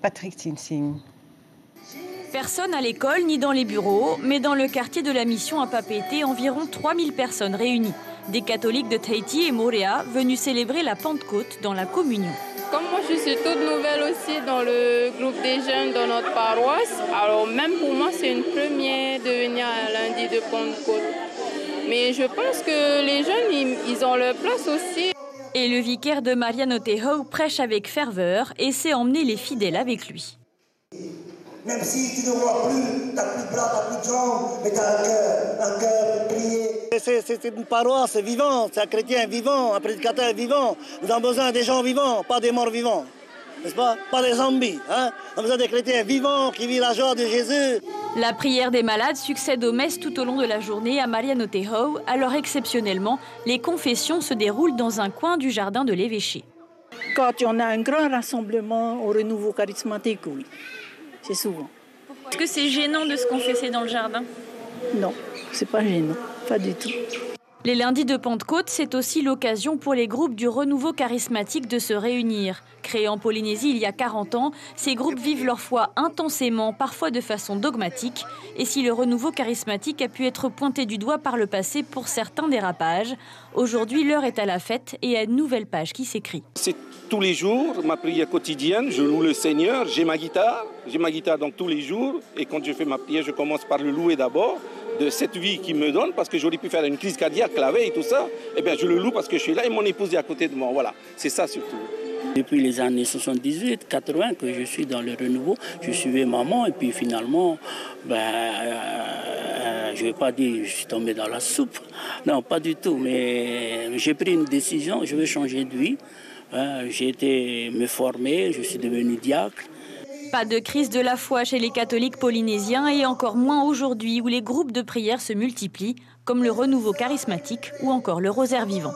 Patrick Tinsing. Personne à l'école ni dans les bureaux, mais dans le quartier de la mission à Papeete, environ 3000 personnes réunies. Des catholiques de Tahiti et Moorea venus célébrer la Pentecôte dans la communion. Comme moi je suis toute nouvelle aussi dans le groupe des jeunes dans notre paroisse, alors même pour moi c'est une première de venir à lundi de Pentecôte. Mais je pense que les jeunes ils ont leur place aussi. Et le vicaire de Mariano Teho prêche avec ferveur et sait emmener les fidèles avec lui. Même si tu ne vois plus, t'as plus de bras, t'as plus de jambes, mais t'as un cœur pour prier. C'est une paroisse vivante, c'est un chrétien vivant, un prédicateur vivant. Nous avons besoin des gens vivants, pas des morts vivants. N'est-ce pas? Pas des zombies. Hein? On a besoin des chrétiens vivants qui vivent la joie de Jésus. La prière des malades succède aux messes tout au long de la journée à Mariano Teho. Alors exceptionnellement, les confessions se déroulent dans un coin du jardin de l'évêché. Quand on a un grand rassemblement au renouveau charismatique, oui. C'est souvent. Est-ce que c'est gênant de se confesser dans le jardin? Non, c'est pas gênant, pas du tout. Les lundis de Pentecôte, c'est aussi l'occasion pour les groupes du renouveau charismatique de se réunir. Créés en Polynésie il y a 40 ans, ces groupes vivent leur foi intensément, parfois de façon dogmatique. Et si le renouveau charismatique a pu être pointé du doigt par le passé pour certains dérapages, aujourd'hui l'heure est à la fête et à une nouvelle page qui s'écrit. C'est tous les jours, ma prière quotidienne, je loue le Seigneur, j'ai ma guitare donc tous les jours. Et quand je fais ma prière, je commence par le louer d'abord. De cette vie qu'il me donne, parce que j'aurais pu faire une crise cardiaque, la veille et tout ça, eh bien je le loue parce que je suis là et mon épouse est à côté de moi. Voilà, c'est ça surtout. Depuis les années 78, 80 que je suis dans le renouveau, je suivais maman et puis finalement, je ne vais pas dire que je suis tombé dans la soupe. Non, pas du tout, mais j'ai pris une décision, je veux changer de vie. J'ai été me former, je suis devenu diacre. Pas de crise de la foi chez les catholiques polynésiens et encore moins aujourd'hui où les groupes de prière se multiplient, comme le renouveau charismatique ou encore le rosaire vivant.